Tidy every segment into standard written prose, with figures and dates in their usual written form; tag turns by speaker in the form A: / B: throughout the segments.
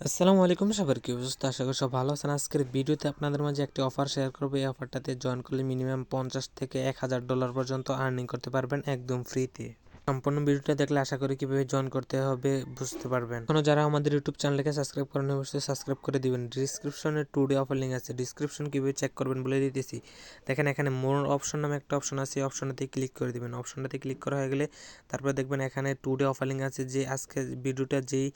A: আসসালামু আলাইকুম, সবার কি অবস্থা? আশা করি সব ভালো আছেন। আজকের ভিডিওতে আপনাদের মাঝে একটি অফার শেয়ার করবো। এই অফারটাতে জয়েন করলে মিনিমাম $50 থেকে $1000 পর্যন্ত আর্নিং করতে পারবেন একদম ফ্রিতে। সম্পূর্ণ ভিডিওটা দেখলে আশা করি কিভাবে জয়েন করতে হবে বুঝতে পারবেন। এখনো যারা আমাদের ইউটিউব চ্যানেলকে সাবস্ক্রাইব করেন অবশ্যই সাবস্ক্রাইব করে দিবেন। ডিসক্রিপশনে টুডে অফার লিঙ্ক আছে, ডিসক্রিপশন কিভাবে চেক করবেন বলে দিতেছি। দেখেন এখানে মোর অপশন নামে একটা অপশন আছে, এই অপশনটাতে ক্লিক করে দিবেন। অপশনটাতে ক্লিক করা হয়ে গেলে তারপরে দেখবেন এখানে টুডে অফার লিঙ্ক আছে, যে আজকে ভিডিওটা যেই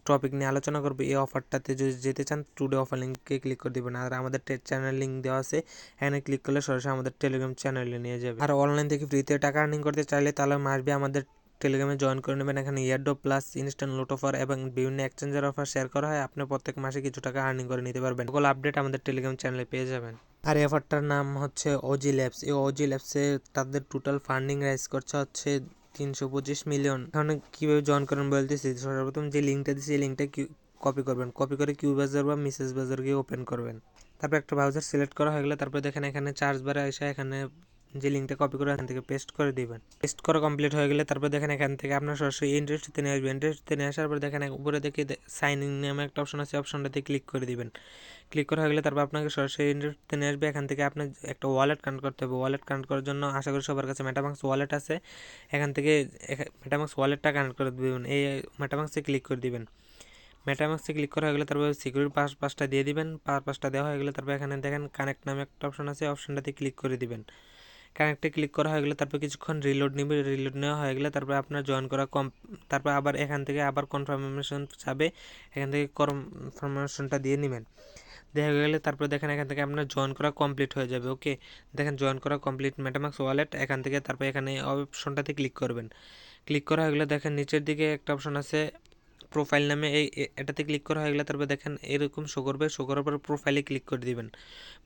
A: টপিক নিয়ে আলোচনা করবে এই অফারটাতে যদি যেতে চান টুডে অফার লিঙ্কে ক্লিক করে দেবেন। আর আমাদের চ্যানেল লিঙ্ক দেওয়া আছে, এখানে ক্লিক করলে সরাসরি আমাদের টেলিগ্রাম চ্যানেলে নিয়ে যাবে। আর অনলাইন থেকে ফ্রিতে টাকা আর্নিং করতে চাইলে তাহলে মাসবে আমাদের টেলিগ্রামে জয়েন করে নেবেন। এখানে airdrop plus instant load offer এবং বিভিন্ন এক্সচেঞ্জের অফার শেয়ার করা হয়। আপনি প্রত্যেক মাসে কিছু টাকা আর্নিং করে নিতে পারবেন। সকল আপডেট আমাদের টেলিগ্রাম চ্যানেলে পেয়ে যাবেন। আর এই অফারটার নাম হচ্ছে ওজি ল্যাবস। এই ওজি ল্যাবসে তাদের টোটাল ফান্ডিং রাইজ করছে হচ্ছে 325 মিলিয়ন। এখন কীভাবে জয়েন করেন বলতেছি। সর্বপ্রথম যে লিঙ্কটা দিচ্ছি এই লিঙ্কটা কপি করবেন, কপি করে কিউ ব্রাউজার বা মেসেজ ব্রাউজার গিয়ে ওপেন করবেন। তারপর একটা ব্রাউজার সিলেক্ট করা হয়ে গেলে তারপর দেখেন এখানে চার্জ বারে এসে এখানে যে লিঙ্কটা কপি করে এখান থেকে পেস্ট করে দিবেন। পেস্ট করা কমপ্লিট হয়ে গেলে তারপর দেখেন এখান থেকে আপনার সরাসরি ইন্টারেস্টে নিয়ে আসবেন। ইন্টারেস্টে নিয়ে আসার পর দেখেন উপরে দেখে সাইন ইন নামে একটা অপশন আছে, অপশনটাতে ক্লিক করে দিবেন। ক্লিক করা হয়ে গেলে তারপর আপনাকে সরাসরি ইন্টারেস্টে নিয়ে আসবে। এখান থেকে আপনার একটা ওয়ালেট কানেক্ট করতে হবে। ওয়ালেট কানেক্ট করার জন্য আশা করি সবার কাছে মেটামাক্স ওয়ালেট আছে। এখান থেকে মেটামাক্স ওয়ালেটটা কানেক্ট করে দিবেন। এই মেটামাক্সে ক্লিক করে দিবেন। মেটামাক্সে ক্লিক করা হয়ে গেলে তারপর সিকিউরিটি পাসটা দিয়ে দিবেন। পাসটা দেওয়া হয়ে গেলে তারপর এখানে দেখেন কানেক্ট নামে একটা অপশন আছে, অপশনটাতে ক্লিক করে দিবেন। কানেক্টে ক্লিক করা হয়ে গেলে তারপর কিছুক্ষণ রিলোড নেবে। রিলোড নেওয়া হয়ে গেলে তারপর আপনার জয়েন করা তারপর আবার এখান থেকে আবার কনফার্মেশন চাবে, এখান থেকে কনফার্মেশনটা দিয়ে নেবেন। দেখা গেলে তারপর দেখেন এখান থেকে আপনার জয়েন করা কমপ্লিট হয়ে যাবে। ওকে, দেখেন জয়েন করা কমপ্লিট মেটামাক্স ওয়ালেট। এখান থেকে তারপর এখানে অপশনটাতে ক্লিক করবেন। ক্লিক করা হয়ে গেলে দেখেন নিচের দিকে একটা অপশন আছে প্রোফাইল নামে, এটাতে ক্লিক করা হয়ে গেলে তারপর দেখেন এরকম শো করবে। শো করার পর প্রোফাইলে ক্লিক করে দিবেন।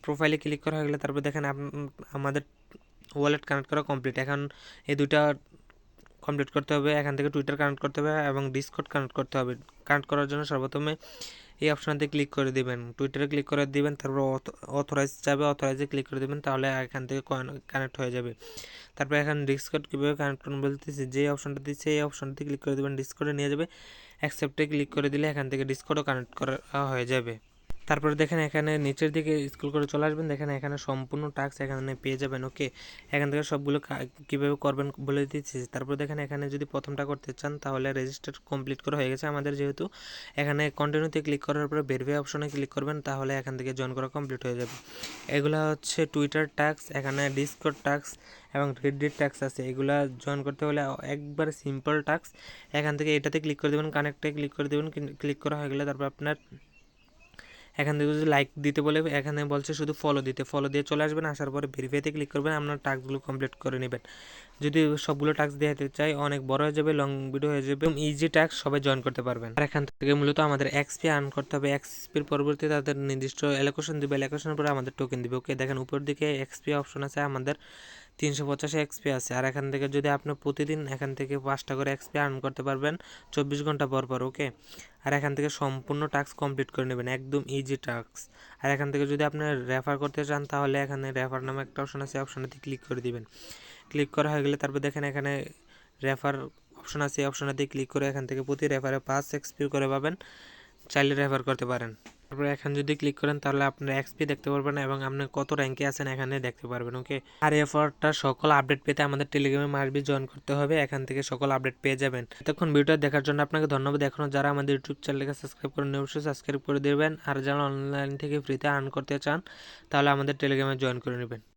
A: প্রোফাইলে ক্লিক করা হয়ে গেলে তারপর দেখেন আমাদের ওয়ালেট কানেক্ট করা কমপ্লিট। এখন এই দুইটা কমপ্লিট করতে হবে। এখান থেকে টুইটার কানেক্ট করতে হবে এবং ডিসকর্ড কানেক্ট করতে হবে। কানেক্ট করার জন্য সর্বপ্রথমে এই অপশানতে ক্লিক করে দিবেন, টুইটারে ক্লিক করে দিবেন। তারপর অথরাইজ যাবে, অথরাইজে ক্লিক করে দিবেন, তাহলে এখান থেকে কানেক্ট হয়ে যাবে। তারপর এখন ডিসকর্ড কীভাবে কানেক্ট করুন বলতেছি, যে অপশনটা দিচ্ছে এই অপশনটাতে ক্লিক করে দেবেন, ডিসকর্ডে নিয়ে যাবে। অ্যাকসেপ্টে ক্লিক করে দিলে এখান থেকে ডিসকর্ডও কানেক্ট করা হয়ে যাবে। তারপরে দেখেন এখানে নিচের দিকে স্ক্রল করে চলে আসবেন, দেখেন এখানে সম্পূর্ণ টাস্ক এখানে পেয়ে যাবেন। ওকে, এখান থেকে সবগুলো কীভাবে করবেন বলে দিচ্ছি। তারপর দেখেন এখানে যদি প্রথমটা করতে চান তাহলে রেজিস্টার কমপ্লিট করা হয়ে গেছে আমাদের, যেহেতু এখানে কন্টিনিউতে ক্লিক করার পরে ভেরিফাই অপশনে ক্লিক করবেন, তাহলে এখান থেকে জয়েন করা কমপ্লিট হয়ে যাবে। এগুলো হচ্ছে টুইটার টাস্ক, এখানে ডিসকর্ড টাস্ক এবং রেডিট টাস্ক আছে। এগুলা জয়েন করতে হলে একবারে সিম্পল টাস্ক। এখান থেকে এটাতে ক্লিক করে দেবেন, কানেক্টে ক্লিক করে দেবেন। ক্লিক করা হয়ে গেলে তারপর আপনার এখান থেকে যদি লাইক দিতে বলে এখানে বলছে শুধু ফলো দিতে, ফলো দিয়ে চলে আসবেন। আসার পরে ভেরিফাইতে ক্লিক করবেন, আপনার টাস্কগুলো কমপ্লিট করে নেবেন। যদি সবগুলো টাস্ক দিতে চাই অনেক বড় হয়ে যাবে, লং ভিডিও হয়ে যাবে। ইজি টাস্ক সবাই জয়েন করতে পারবেন। আর এখান থেকে মূলত আমাদের এক্সপি আর্ন করতে হবে। এক্সপির পরবর্তীতে তাদের নির্দিষ্ট অ্যালোকেশন দিবে, অ্যালোকেশনের পরে আমাদের টোকেন দিবে। ওকে, দেখেন উপর দিকে এক্সপি অপশন আছে, আমাদের 385 এক্সপি আছে। আর এখান থেকে যদি আপনি প্রতিদিন এখান থেকে 5টা করে এক্সপি আর্ন করতে পারবেন 24 ঘন্টা পর পর। ওকে, আর এখান থেকে সম্পূর্ণ টাস্ক কমপ্লিট করে নেবেন, একদম ইজি টাস্ক। আর এখান থেকে যদি আপনি রেফার করতে চান তাহলে এখানে রেফার নামে একটা অপশন আছে, অপশনটাতে ক্লিক করে দিবেন। ক্লিক করা হয়ে গেলে তারপর দেখেন এখানে রেফার অপশন আছে, এই অপশনটাতে ক্লিক করে এখান থেকে প্রতি রেফারে 5 এক্সপি করে পাবেন, চাইলে রেফার করতে পারেন। তারপরে এখন যদি ক্লিক করেন তাহলে আপনার এক্সপি দেখতে পারবেন এবং আপনি কত র্যাঙ্কে আছেন এখানে দেখতে পারবেন। ওকে, আর এই অফারটা সকল আপডেট পেতে আমাদের টেলিগ্রামে মাসবি জয়েন করতে হবে, এখান থেকে সকল আপডেট পেয়ে যাবেন। এতক্ষণ ভিডিওটা দেখার জন্য আপনাকে ধন্যবাদ। এখনও যারা আমাদের ইউটিউব চ্যানেলকে সাবস্ক্রাইব করেন অবশ্যই সাবস্ক্রাইব করে দেবেন। আর যারা অনলাইন থেকে ফ্রিতে আর্ন করতে চান তাহলে আমাদের টেলিগ্রামে জয়েন করে নেবেন।